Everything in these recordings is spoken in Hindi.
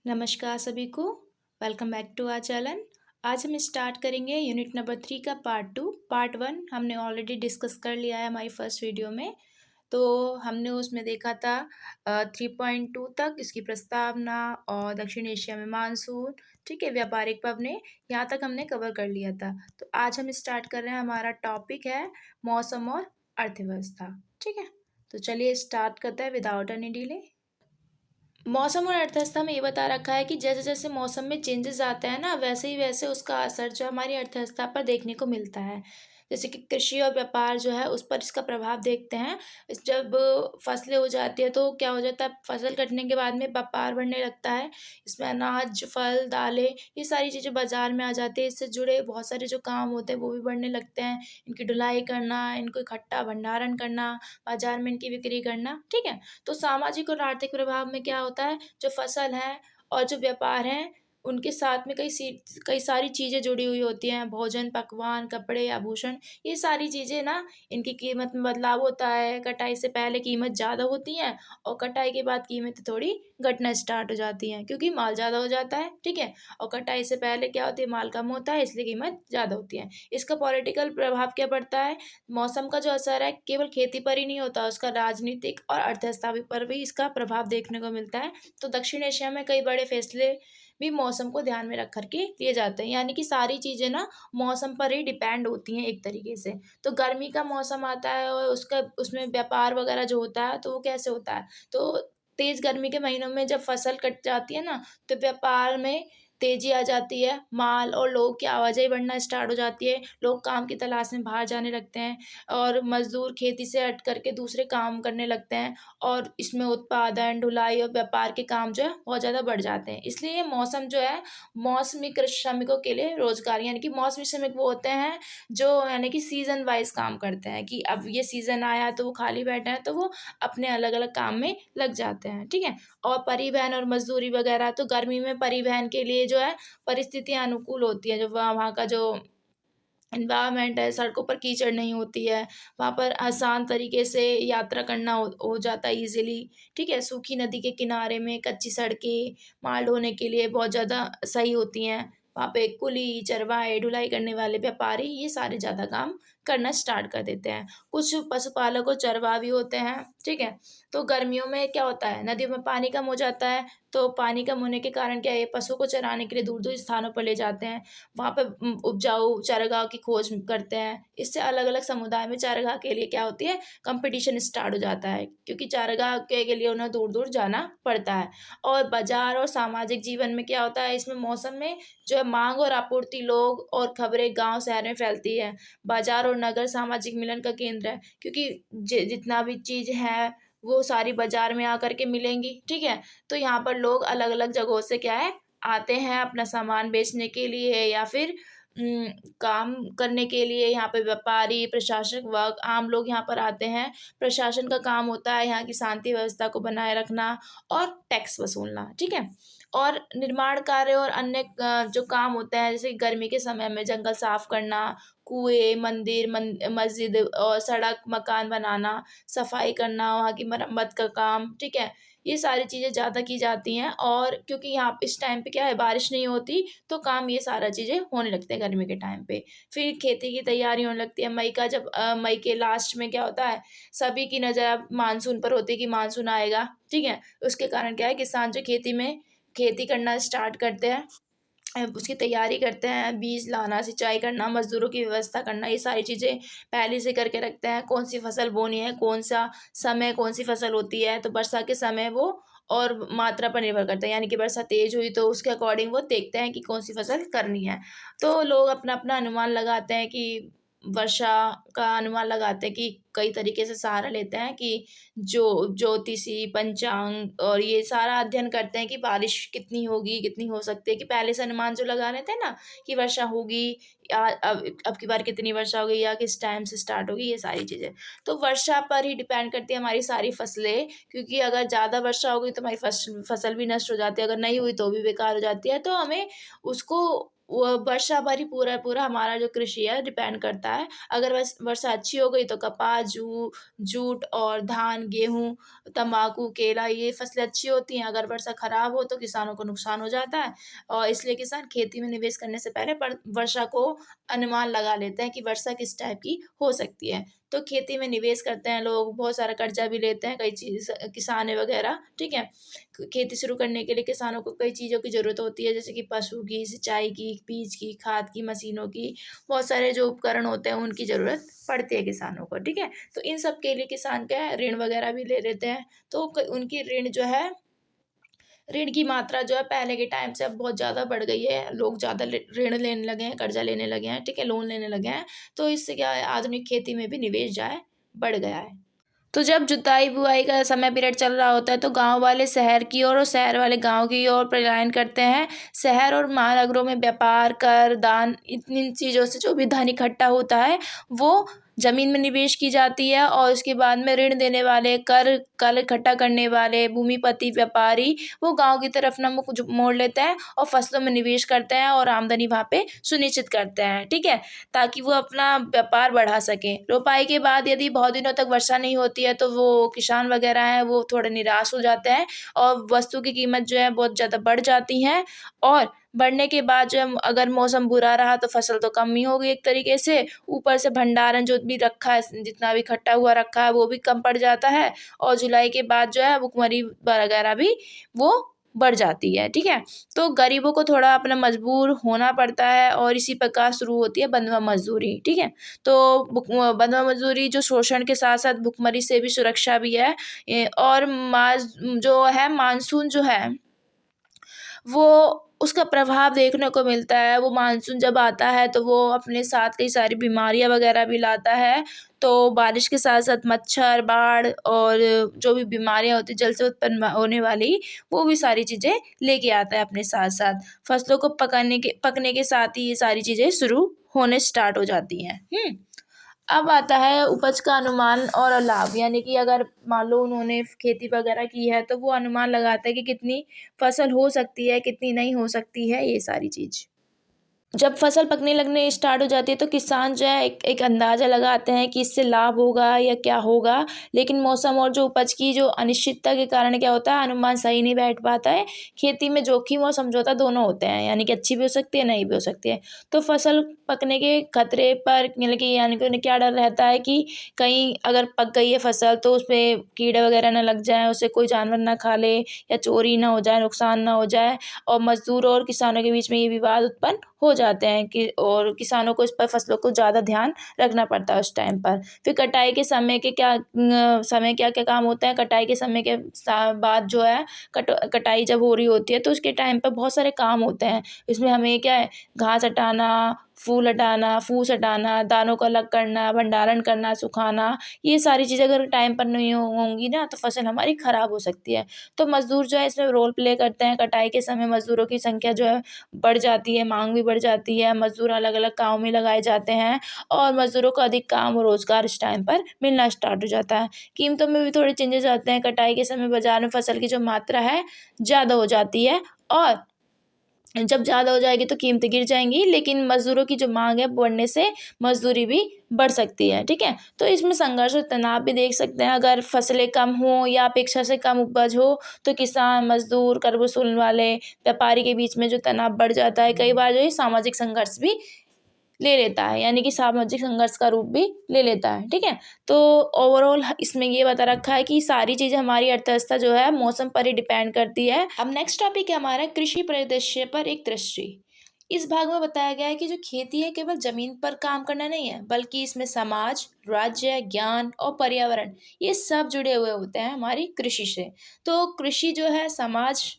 नमस्कार सभी को। Welcome back to our channel. आज हम स्टार्ट करेंगे यूनिट नंबर 3 का पार्ट 2। पार्ट 1 हमने ऑलरेडी डिस्कस कर लिया है हमारी फर्स्ट वीडियो में। तो हमने उसमें देखा था 3.2 तक इसकी प्रस्तावना और दक्षिण एशिया में मानसून, ठीक है, व्यापारिक पवने, यहाँ तक हमने कवर कर लिया था। तो आज हम स्टार्ट कर रहे हैं, हमारा टॉपिक है मौसम और अर्थव्यवस्था, ठीक है। तो चलिए स्टार्ट करते हैं विदाउट एनी डिले। मौसम और अर्थव्यवस्था में ये बता रखा है कि जैसे जैसे मौसम में चेंजेस आते हैं ना, वैसे ही वैसे उसका असर जो हमारी अर्थव्यवस्था पर देखने को मिलता है। जैसे कि कृषि और व्यापार जो है उस पर इसका प्रभाव देखते हैं। जब फसलें हो जाती है तो क्या हो जाता है, फसल कटने के बाद में व्यापार बढ़ने लगता है। इसमें अनाज, फल, दालें, ये सारी चीज़ें बाजार में आ जाती है। इससे जुड़े बहुत सारे जो काम होते हैं वो भी बढ़ने लगते हैं। इनकी ढुलाई करना, इनको इकट्ठा भंडारण करना, बाजार में इनकी बिक्री करना, ठीक है। तो सामाजिक और आर्थिक प्रभाव में क्या होता है, जो फसल है और जो व्यापार हैं उनके साथ में कई सारी चीज़ें जुड़ी हुई होती हैं। भोजन, पकवान, कपड़े, आभूषण, ये सारी चीज़ें ना, इनकी कीमत में बदलाव होता है। कटाई से पहले कीमत ज़्यादा होती है और कटाई के बाद कीमतें थोड़ी घटना स्टार्ट हो जाती हैं, क्योंकि माल ज़्यादा हो जाता है, ठीक है। और कटाई से पहले क्या होती है, माल कम होता है, इसलिए कीमत ज़्यादा होती है। इसका पॉलिटिकल प्रभाव क्या पड़ता है, मौसम का जो असर है केवल खेती पर ही नहीं होता, उसका राजनीतिक और अर्थव्यवस्था पर भी इसका प्रभाव देखने को मिलता है। तो दक्षिण एशिया में कई बड़े फैसले भी मौसम को ध्यान में रख कर के लिए जाते हैं, यानी कि सारी चीज़ें ना मौसम पर ही डिपेंड होती हैं एक तरीके से। तो गर्मी का मौसम आता है और उसमें व्यापार वगैरह जो होता है तो वो कैसे होता है, तो तेज़ गर्मी के महीनों में जब फसल कट जाती है ना, तो व्यापार में तेज़ी आ जाती है। माल और लोगों की आवाजाही बढ़ना स्टार्ट हो जाती है। लोग काम की तलाश में बाहर जाने लगते हैं और मज़दूर खेती से हट करके दूसरे काम करने लगते हैं और इसमें उत्पादन, ढुलाई और व्यापार के काम जो है बहुत ज़्यादा बढ़ जाते हैं। इसलिए ये मौसम जो है, मौसमी कृषि श्रमिकों के लिए रोज़गार, यानी कि मौसमी श्रमिक वो होते हैं जो यानी कि सीज़न वाइज़ काम करते हैं, कि अब ये सीज़न आया तो वो खाली बैठे हैं, तो वो अपने अलग-अलग काम में लग जाते हैं, ठीक है। और परिवहन और मज़दूरी वगैरह, तो गर्मी में परिवहन के लिए जो है परिस्थितियाँ अनुकूल होती हैं। जो वहाँ का जो एनवायरनमेंट है, सड़कों पर कीचड़ नहीं होती है, वहाँ पर आसान तरीके से यात्रा करना हो जाता है ईज़िली, ठीक है। सूखी नदी के किनारे में कच्ची सड़कें माल ढोने के लिए बहुत ज़्यादा सही होती हैं। वहाँ पे कुली, चरवाहे, ढुलाई करने वाले व्यापारी ये सारे ज़्यादा काम करना स्टार्ट कर देते हैं। कुछ पशुपालक और चरवाहा भी होते हैं, ठीक है। तो गर्मियों में क्या होता है, नदियों में पानी कम हो जाता है, तो पानी कम होने के कारण क्या है, ये पशुओं को चराने के लिए दूर-दूर स्थानों पर ले जाते हैं। वहाँ पे उपजाऊ चारागाह की खोज करते हैं। इससे अलग-अलग समुदाय में चारागाह के लिए क्या होती है, कॉम्पिटिशन स्टार्ट हो जाता है, क्योंकि चारागाह के लिए उन्हें दूर-दूर जाना पड़ता है। और बाज़ार और सामाजिक जीवन में क्या होता है, इसमें मौसम में जो है माँग और आपूर्ति, लोग और खबरें गाँव शहर में फैलती है। बाज़ार और नगर सामाजिक मिलन का केंद्र है, क्योंकि जितना भी चीज़ है वो सारी बाज़ार में आकर के मिलेंगी, ठीक है। तो यहाँ पर लोग अलग-अलग जगहों से क्या है, आते हैं अपना सामान बेचने के लिए या फिर उम, काम करने के लिए। यहाँ पे व्यापारी, प्रशासक वर्ग, आम लोग यहाँ पर आते हैं। प्रशासन का काम होता है यहाँ की शांति व्यवस्था को बनाए रखना और टैक्स वसूलना, ठीक है। और निर्माण कार्य और अन्य जो काम होते हैं, जैसे गर्मी के समय में जंगल साफ करना, कुएँ, मंदिर, मस्जिद और सड़क, मकान बनाना, सफाई करना, वहाँ की मरम्मत का काम, ठीक है। ये सारी चीज़ें ज़्यादा की जाती हैं और क्योंकि यहाँ इस टाइम पे क्या है, बारिश नहीं होती, तो काम ये सारा चीज़ें होने लगते हैं गर्मी के टाइम पे। फिर खेती की तैयारी होने लगती है। मई के लास्ट में क्या होता है, सभी की नज़र अब मानसून पर होती है कि मानसून आएगा, ठीक है। उसके कारण क्या है, किसान जो खेती करना स्टार्ट करते हैं, उसकी तैयारी करते हैं, बीज लाना, सिंचाई करना, मज़दूरों की व्यवस्था करना, ये सारी चीज़ें पहले से करके रखते हैं। कौन-सी फसल बोनी है, कौन-सा समय कौन-सी फसल होती है, तो वर्षा के समय वो और मात्रा पर निर्भर करता है, यानी कि वर्षा तेज़ हुई तो उसके अकॉर्डिंग वो देखते हैं कि कौन-सी फसल करनी है। तो लोग अपना-अपना अनुमान लगाते हैं कि वर्षा का अनुमान लगाते हैं कि कई तरीके से सहारा लेते हैं कि जो ज्योतिषी, पंचांग और ये सारा अध्ययन करते हैं कि बारिश कितनी होगी, कितनी हो सकती है, कि पहले से अनुमान जो लगा लेते हैं ना कि वर्षा होगी या अब की बार कितनी वर्षा होगी या किस टाइम से स्टार्ट होगी, ये सारी चीज़ें। तो वर्षा पर ही डिपेंड करती है हमारी सारी फसलें, क्योंकि अगर ज़्यादा वर्षा होगी तो हमारी फसल भी नष्ट हो जाती है, अगर नहीं हुई तो भी बेकार हो जाती है। तो हमें उसको वो वर्षा पर ही पूरा पूरा हमारा जो कृषि है डिपेंड करता है। अगर वर्षा अच्छी हो गई तो कपास, जूट और धान, गेहूँ, तम्बाकू, केला ये फसलें अच्छी होती हैं। अगर वर्षा खराब हो तो किसानों को नुकसान हो जाता है और इसलिए किसान खेती में निवेश करने से पहले पर वर्षा को अनुमान लगा लेते हैं कि वर्षा किस टाइप की हो सकती है। तो खेती में निवेश करते हैं लोग, बहुत सारा कर्जा भी लेते हैं, कई चीज़ किसान वगैरह, ठीक है। खेती शुरू करने के लिए किसानों को कई चीज़ों की ज़रूरत होती है, जैसे कि पशु की, सिंचाई की, बीज की, खाद की, मशीनों की, बहुत सारे जो उपकरण होते हैं उनकी ज़रूरत पड़ती है किसानों को, ठीक है। तो इन सब के लिए किसान क्या है, ऋण वगैरह भी ले लेते हैं। तो उनकी ऋण जो है, ऋण की मात्रा जो है पहले के टाइम से अब बहुत ज़्यादा बढ़ गई है। लोग ज़्यादा ऋण लेने लगे हैं, कर्जा लेने लगे हैं, ठीक है, लोन लेने लगे हैं। तो इससे क्या है, आधुनिक खेती में भी निवेश जो है बढ़ गया है। तो जब जुताई-बुआई का समय पीरियड चल रहा होता है तो गाँव वाले शहर की ओर और शहर वाले गाँव की ओर पलायन करते हैं। शहर और महानगरों में व्यापार, कर, दान इन चीज़ों से जो भी धन इकट्ठा होता है वो ज़मीन में निवेश की जाती है और उसके बाद में ऋण देने वाले, कर इकट्ठा करने वाले, भूमिपति, व्यापारी वो गाँव की तरफ ना मुख मोड़ लेते हैं और फसलों में निवेश करते हैं और आमदनी वहाँ पे सुनिश्चित करते हैं, ठीक है? ताकि वो अपना व्यापार बढ़ा सकें। रोपाई के बाद यदि बहुत दिनों तक वर्षा नहीं होती है तो वो किसान वगैरह हैं वो थोड़े निराश हो जाते हैं और वस्तु की कीमत जो है बहुत ज़्यादा बढ़ जाती हैं और बढ़ने के बाद जो है अगर मौसम बुरा रहा तो फसल तो कम ही होगी एक तरीके से, ऊपर से भंडारण जो भी रखा है, जितना भी इकट्ठा हुआ रखा है वो भी कम पड़ जाता है और जुलाई के बाद जो है भुखमरी वगैरह भी वो बढ़ जाती है, ठीक है। तो गरीबों को थोड़ा अपना मजबूर होना पड़ता है और इसी प्रकार शुरू होती है बंधुआ मजदूरी, ठीक है। तो बंधुआ मजदूरी जो शोषण के साथ-साथ भुखमरी से भी सुरक्षा भी है। और जो है मानसून जो है वो उसका प्रभाव देखने को मिलता है। वो मानसून जब आता है तो वो अपने साथ कई सारी बीमारियाँ वगैरह भी लाता है। तो बारिश के साथ-साथ मच्छर, बाढ़ और जो भी बीमारियाँ होती हैं जल से उत्पन्न होने वाली, वो भी सारी चीज़ें लेके आता है अपने साथ-साथ। फसलों को पकने के साथ ही ये सारी चीज़ें शुरू होने स्टार्ट हो जाती हैं। अब आता है उपज का अनुमान और लाभ, यानी कि अगर मान लो उन्होंने खेती वगैरह की है तो वो अनुमान लगाता है कि कितनी फसल हो सकती है, कितनी नहीं हो सकती है, ये सारी चीज़। जब फसल पकने लगने स्टार्ट हो जाती है तो किसान जो है एक एक अंदाज़ा लगाते हैं कि इससे लाभ होगा या क्या होगा। लेकिन मौसम और जो उपज की जो अनिश्चितता के कारण क्या होता है, अनुमान सही नहीं बैठ पाता है। खेती में जोखिम और समझौता दोनों होते हैं, यानी कि अच्छी भी हो सकती है, नहीं भी हो सकती है। तो फसल पकने के खतरे पर मतलब कि यानी कि उन्हें क्या डर रहता है कि कहीं अगर पक गई है फसल तो उसपे कीड़े वगैरह ना लग जाएँ, उसे कोई जानवर ना खा ले या चोरी ना हो जाए, नुकसान ना हो जाए। और मज़दूरों और किसानों के बीच में ये विवाद उत्पन्न हो जाते हैं कि और किसानों को इस पर फसलों को ज़्यादा ध्यान रखना पड़ता है उस टाइम पर। फिर कटाई के समय के समय क्या-क्या काम होते हैं, कटाई के समय के बाद जो है कटाई जब हो रही होती है तो उसके टाइम पे बहुत सारे काम होते हैं। इसमें हमें क्या है, घास हटाना, फूल हटाना, फूस हटाना, दानों को अलग करना, भंडारण करना, सुखाना, ये सारी चीज़ें अगर टाइम पर नहीं होंगी ना तो फसल हमारी खराब हो सकती है। तो मज़दूर जो है इसमें रोल प्ले करते हैं। कटाई के समय मज़दूरों की संख्या जो है बढ़ जाती है, माँग भी बढ़ जाती है, मज़दूर अलग-अलग कामों में लगाए जाते हैं और मज़दूरों को अधिक काम और रोज़गार इस टाइम पर मिलना स्टार्ट हो जाता है। कीमतों में भी थोड़े चेंजेज़ आते हैं, कटाई के समय बाज़ार में फसल की जो मात्रा है, ज़्यादा हो जाती है और जब ज़्यादा हो जाएगी तो कीमतें गिर जाएँगी, लेकिन मज़दूरों की जो माँग है बढ़ने से मज़दूरी भी बढ़ सकती है, ठीक है? तो इसमें संघर्ष और तनाव भी देख सकते हैं, अगर फसलें कम हों या अपेक्षा से कम उपज हो, तो किसान, मज़दूर, कर वसूलने वाले, व्यापारी के बीच में जो तनाव बढ़ जाता है, कई बार जो है सामाजिक संघर्ष भी ले लेता है, यानी कि सामाजिक संघर्ष का रूप भी ले लेता है, ठीक है? तो ओवरऑल इसमें ये बता रखा है कि सारी चीज़ें हमारी अर्थव्यवस्था जो है मौसम पर ही डिपेंड करती है। अब नेक्स्ट टॉपिक है हमारा कृषि परिदृश्य पर एक दृष्टि। इस भाग में बताया गया है कि जो खेती है केवल जमीन पर काम करना नहीं है, बल्कि इसमें समाज, राज्य, ज्ञान और पर्यावरण ये सब जुड़े हुए होते हैं हमारी कृषि से। तो कृषि जो है समाज,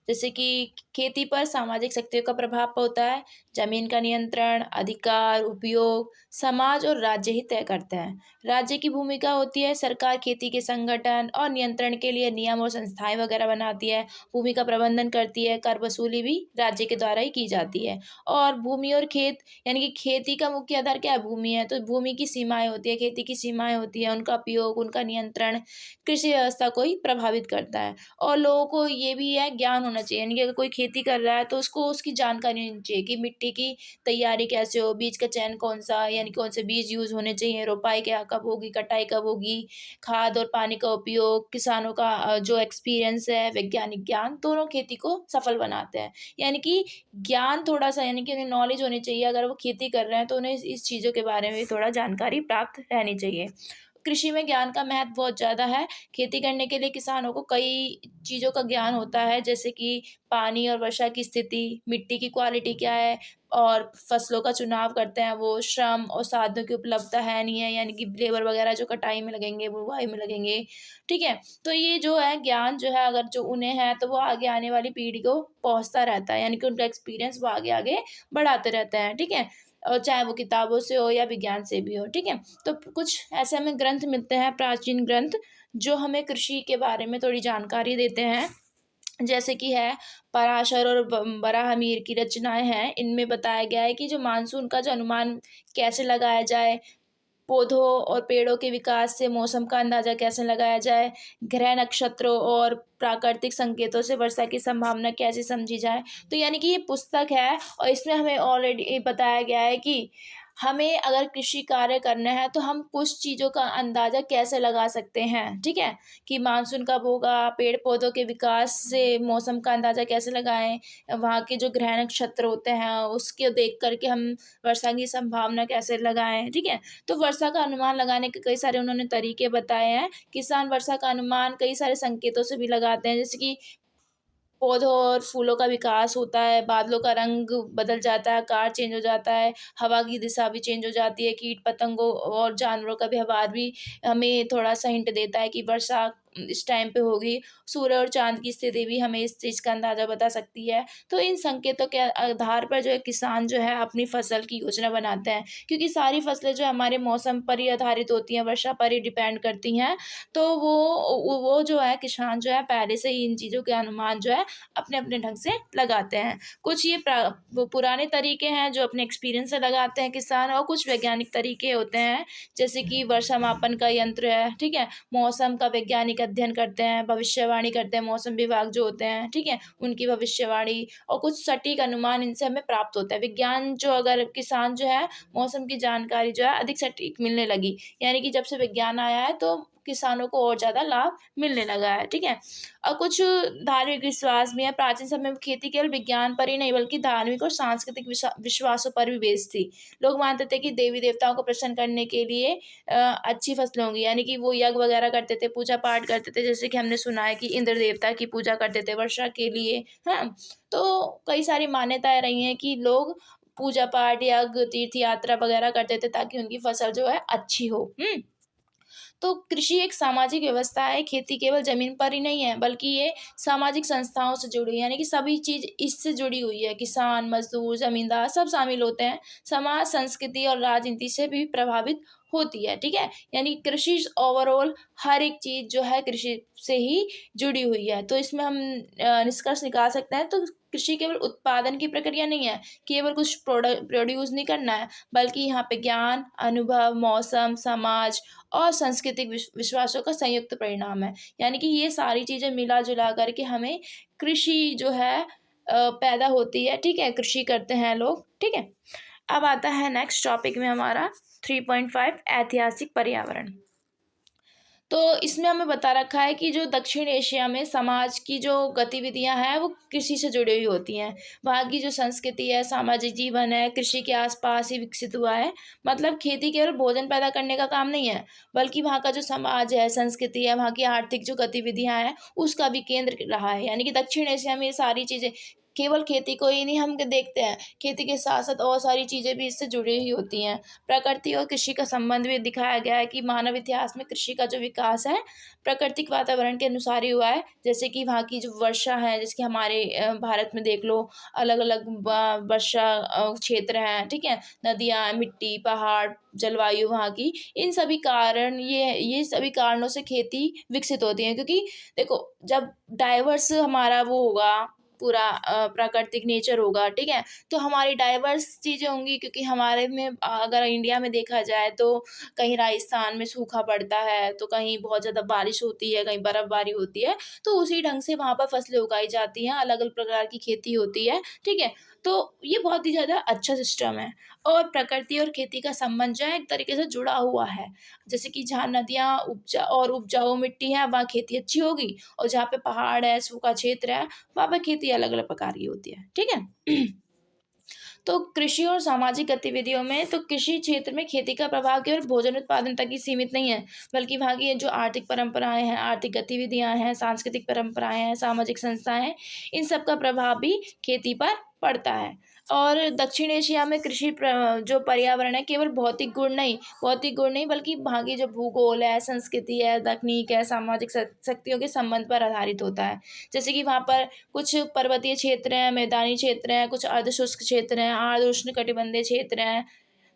जैसे कि खेती पर सामाजिक शक्तियों का प्रभाव होता है, जमीन का नियंत्रण, अधिकार, उपयोग समाज और राज्य ही तय करते हैं। राज्य की भूमिका होती है, सरकार खेती के संगठन और नियंत्रण के लिए नियम और संस्थाएं वगैरह बनाती है, भूमि का प्रबंधन करती है, कर वसूली भी राज्य के द्वारा ही की जाती है। और भूमि और खेत, यानी कि खेती का मुख्य आधार क्या है, भूमि है, तो भूमि की सीमाएं होती है, खेती की सीमाएं होती है, उनका उपयोग, उनका नियंत्रण कृषि व्यवस्था को ही प्रभावित करता है। और लोगों को ये भी है, ज्ञान होना चाहिए, यानी कि अगर कोई खेती कर रहा है तो उसको उसकी जानकारी होनी चाहिए कि मिट्टी की तैयारी कैसे हो, बीज का चयन कौन-सा, यानी कौन से बीज यूज़ होने चाहिए, रोपाई क्या कब होगी, कटाई कब होगी, खाद और पानी का उपयोग, किसानों का जो एक्सपीरियंस है, वैज्ञानिक ज्ञान, दोनों खेती को सफल बनाते हैं। यानी कि ज्ञान थोड़ा-सा, यानी कि उन्हें नॉलेज होनी चाहिए, अगर वो खेती कर रहे हैं तो उन्हें इस चीज़ों के बारे में भी थोड़ा जानकारी प्राप्त रहनी चाहिए। कृषि में ज्ञान का महत्व बहुत ज़्यादा है। खेती करने के लिए किसानों को कई चीज़ों का ज्ञान होता है, जैसे कि पानी और वर्षा की स्थिति, मिट्टी की क्वालिटी क्या है, और फसलों का चुनाव करते हैं वो, श्रम और साधनों की उपलब्धता है नहीं है, यानी कि लेबर वगैरह जो कटाई में लगेंगे, बुवाई में लगेंगे, ठीक है? तो ये जो है ज्ञान जो है, अगर जो उन्हें है तो वो आगे आने वाली पीढ़ी को पहुँचता रहता है, यानी कि उनका एक्सपीरियंस वो आगे-आगे बढ़ाते रहते हैं, ठीक है? और चाहे वो किताबों से हो या विज्ञान से भी हो, ठीक है? तो कुछ ऐसे हमें ग्रंथ मिलते हैं, प्राचीन ग्रंथ, जो हमें कृषि के बारे में थोड़ी जानकारी देते हैं। जैसे कि है पराशर और बराहमीर की रचनाएँ हैं। इनमें बताया गया है कि जो मानसून का जो अनुमान कैसे लगाया जाए, पौधों और पेड़ों के विकास से मौसम का अंदाज़ा कैसे लगाया जाए, ग्रह नक्षत्रों और प्राकृतिक संकेतों से वर्षा की संभावना कैसे समझी जाए। तो यानी कि ये पुस्तक है और इसमें हमें ऑलरेडी बताया गया है कि हमें अगर कृषि कार्य करना है तो हम कुछ चीज़ों का अंदाज़ा कैसे लगा सकते हैं, ठीक है? कि मानसून कब होगा, पेड़-पौधों के विकास से मौसम का अंदाज़ा कैसे लगाएँ, वहाँ के जो ग्रह नक्षत्र होते हैं उसको देख कर के हम वर्षा की संभावना कैसे लगाएँ, ठीक है? तो वर्षा का अनुमान लगाने के कई सारे उन्होंने तरीके बताए हैं। किसान वर्षा का अनुमान कई सारे संकेतों से भी लगाते हैं, जैसे कि पौधों और फूलों का विकास होता है, बादलों का रंग बदल जाता है, आकार चेंज हो जाता है, हवा की दिशा भी चेंज हो जाती है, कीट-पतंगों और जानवरों का व्यवहार भी हमें थोड़ा-सा हिंट देता है कि वर्षा इस टाइम पे होगी। सूर्य और चाँद की स्थिति भी हमें इस चीज़ का अंदाज़ा बता सकती है। तो इन संकेतों के आधार पर जो है किसान जो है अपनी फसल की योजना बनाते हैं, क्योंकि सारी फसलें जो हमारे मौसम पर ही आधारित होती हैं, वर्षा पर ही डिपेंड करती हैं। तो वो जो है किसान जो है पहले से ही इन चीज़ों के अनुमान जो है अपने-अपने ढंग से लगाते हैं। कुछ ये वो पुराने तरीके हैं जो अपने एक्सपीरियंस से लगाते हैं किसान, और कुछ वैज्ञानिक तरीके होते हैं, जैसे कि वर्षा मापन का यंत्र है, ठीक है? मौसम का वैज्ञानिक अध्ययन करते हैं, भविष्यवाणी करते हैं, मौसम विभाग जो होते हैं, ठीक है? उनकी भविष्यवाणी और कुछ सटीक अनुमान इनसे हमें प्राप्त होता है। विज्ञान जो अगर किसान जो है मौसम की जानकारी जो है अधिक सटीक मिलने लगी, यानी कि जब से विज्ञान आया है तो किसानों को और ज़्यादा लाभ मिलने लगा है, ठीक है? और कुछ धार्मिक विश्वास भी हैं। प्राचीन समय में खेती केवल विज्ञान पर ही नहीं बल्कि धार्मिक और सांस्कृतिक विश्वासों पर भी बेस्ड थी। लोग मानते थे कि देवी-देवताओं को प्रसन्न करने के लिए अच्छी फसलें होंगी, यानी कि वो यज्ञ वगैरह करते थे, पूजा-पाठ करते थे, जैसे कि हमने सुना है कि इंद्र देवता की पूजा करते थे वर्षा के लिए, हाँ? तो कई सारी मान्यताएँ रही हैं कि लोग पूजा-पाठ, यज्ञ, तीर्थ यात्रा वगैरह करते थे ताकि उनकी फसल जो है अच्छी हो। हुँ? तो कृषि एक सामाजिक व्यवस्था है, खेती केवल ज़मीन पर ही नहीं है, बल्कि ये सामाजिक संस्थाओं से जुड़ी है, यानी कि सभी चीज़ इससे जुड़ी हुई है। किसान, मज़दूर, ज़मींदार सब शामिल होते हैं। समाज, संस्कृति और राजनीति से भी प्रभावित होती है, ठीक है? यानी कृषि ओवरऑल हर एक चीज़ जो है कृषि से ही जुड़ी हुई है। तो इसमें हम निष्कर्ष निकाल सकते हैं, तो कृषि केवल उत्पादन की प्रक्रिया नहीं है, केवल कुछ प्रोड्यूस नहीं करना है, बल्कि यहाँ पे ज्ञान, अनुभव, मौसम, समाज और सांस्कृतिक विश्वासों का संयुक्त परिणाम है। यानी कि ये सारी चीज़ें मिला-जुला करके हमें कृषि जो है पैदा होती है, ठीक है? कृषि करते हैं लोग, ठीक है? अब आता है नेक्स्ट टॉपिक में हमारा 3.5 ऐतिहासिक पर्यावरण। तो इसमें हमें बता रखा है कि जो दक्षिण एशिया में समाज की जो गतिविधियां हैं वो कृषि से जुड़ी हुई होती हैं। वहाँ की जो संस्कृति है, सामाजिक जीवन है, कृषि के आसपास ही विकसित हुआ है। मतलब खेती केवल भोजन पैदा करने का काम नहीं है, बल्कि वहाँ का जो समाज है, संस्कृति है, वहाँ की आर्थिक जो गतिविधियां हैं उसका भी केंद्र रहा है। यानी कि दक्षिण एशिया में ये सारी चीज़ें, केवल खेती को ही नहीं हम देखते हैं, खेती के साथ साथ और सारी चीज़ें भी इससे जुड़ी हुई होती हैं। प्रकृति और कृषि का संबंध भी दिखाया गया है कि मानव इतिहास में कृषि का जो विकास है प्राकृतिक वातावरण के अनुसार ही हुआ है। जैसे कि वहाँ की जो वर्षा है, जैसे कि हमारे भारत में देख लो, अलग अलग वर्षा क्षेत्र हैं, ठीक है? नदियाँ, मिट्टी, पहाड़, जलवायु वहाँ की, इन सभी कारण ये सभी कारणों से खेती विकसित होती है, क्योंकि देखो जब डाइवर्स हमारा वो होगा, पूरा प्राकृतिक नेचर होगा, ठीक है। तो हमारी डाइवर्स चीज़ें होंगी, क्योंकि हमारे में अगर इंडिया में देखा जाए तो कहीं राजस्थान में सूखा पड़ता है, तो कहीं बहुत ज़्यादा बारिश होती है, कहीं बर्फ़बारी होती है, तो उसी ढंग से वहाँ पर फसलें उगाई जाती हैं, अलग-अलग प्रकार की खेती होती है, ठीक है। तो ये बहुत ही ज़्यादा अच्छा सिस्टम है, और प्रकृति और खेती का संबंध जो है एक तरीके से जुड़ा हुआ है। जैसे कि जहाँ नदियाँ उपजाऊ मिट्टी है, वहाँ खेती अच्छी होगी, और जहाँ पे पहाड़ है, सूखा क्षेत्र है, वहाँ पे खेती अलग-अलग प्रकार की होती है, ठीक है? तो कृषि और सामाजिक गतिविधियों में, तो कृषि क्षेत्र में खेती का प्रभाव केवल भोजन उत्पादन तक ही सीमित नहीं है, बल्कि वहाँ की ये जो आर्थिक परंपराएँ हैं, आर्थिक गतिविधियाँ हैं, सांस्कृतिक परंपराएँ हैं, सामाजिक संस्थाएँ हैं, इन सब का प्रभाव भी खेती पर पड़ता है। और दक्षिण एशिया में कृषि जो पर्यावरण है, केवल भौतिक गुण नहीं, बल्कि वहाँ की जो भूगोल है, संस्कृति है, तकनीक है, सामाजिक शक्तियों के संबंध पर आधारित होता है। जैसे कि वहाँ पर कुछ पर्वतीय क्षेत्र हैं, मैदानी क्षेत्र हैं, कुछ अर्धशुष्क क्षेत्र हैं, आर्द्र उष्णकटिबंधीय क्षेत्र हैं।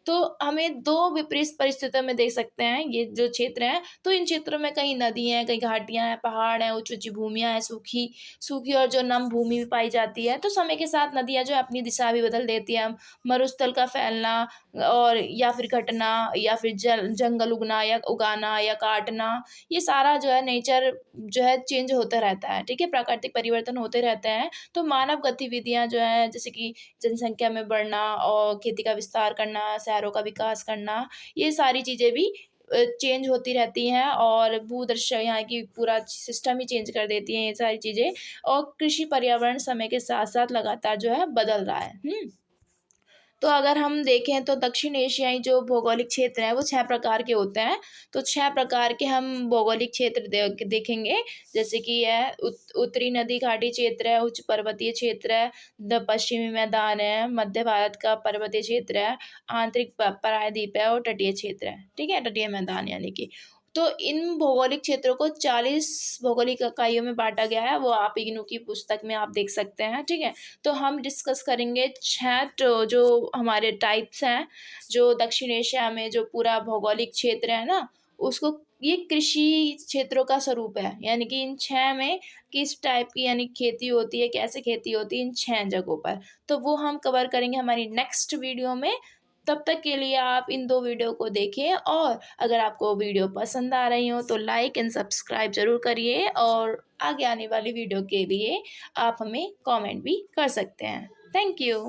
तो हमें 2 विपरीत परिस्थितियों में देख सकते हैं ये जो क्षेत्र हैं, तो इन क्षेत्रों में कहीं नदी हैं, कहीं घाटियाँ हैं, पहाड़ हैं, ऊँची-ऊँची भूमियाँ हैं, सूखी सूखी और जो नम भूमि भी पाई जाती है। तो समय के साथ नदियाँ जो है अपनी दिशा भी बदल देती हैं। मरुस्थल का फैलना, और या फिर घटना, या फिर जंगल उगना या उगाना या काटना, ये सारा जो है नेचर जो है चेंज होता रहता है, ठीक है? प्राकृतिक परिवर्तन होते रहते हैं। तो मानव गतिविधियाँ जो हैं, जैसे कि जनसंख्या में बढ़ना और खेती का विस्तार करना, शहरों का विकास करना, ये सारी चीज़ें भी चेंज होती रहती हैं, और भूदृश्य यहाँ की पूरा सिस्टम ही चेंज कर देती हैं ये सारी चीज़ें, और कृषि पर्यावरण समय के साथ-साथ लगातार जो है बदल रहा है। हुँ? तो अगर हम देखें तो दक्षिण एशियाई जो भौगोलिक क्षेत्र हैं वो 6 प्रकार के होते हैं। तो 6 प्रकार के हम भौगोलिक क्षेत्र देखेंगे, जैसे कि है उत्तरी नदी घाटी क्षेत्र है, उच्च पर्वतीय क्षेत्र है, पश्चिमी मैदान है, मध्य भारत का पर्वतीय क्षेत्र है, आंतरिक प्रायद्वीप है, और तटीय क्षेत्र है, ठीक है? तटीय मैदान यानी कि। तो इन भौगोलिक क्षेत्रों को 40 भौगोलिक इकाइयों में बाँटा गया है, वो आप इग्नू की पुस्तक में आप देख सकते हैं, ठीक है? तो हम डिस्कस करेंगे 6 जो हमारे टाइप्स हैं, जो दक्षिण एशिया में जो पूरा भौगोलिक क्षेत्र है ना, उसको ये कृषि क्षेत्रों का स्वरूप है। यानी कि इन 6 में किस टाइप की यानी खेती होती है, कैसे खेती होती है इन 6 जगहों पर। तो वो हम कवर करेंगे हमारी नेक्स्ट वीडियो में। तब तक के लिए आप इन 2 वीडियो को देखें, और अगर आपको वीडियो पसंद आ रही हो तो लाइक एंड सब्सक्राइब ज़रूर करिए, और आगे आने वाली वीडियो के लिए आप हमें कमेंट भी कर सकते हैं। Thank you.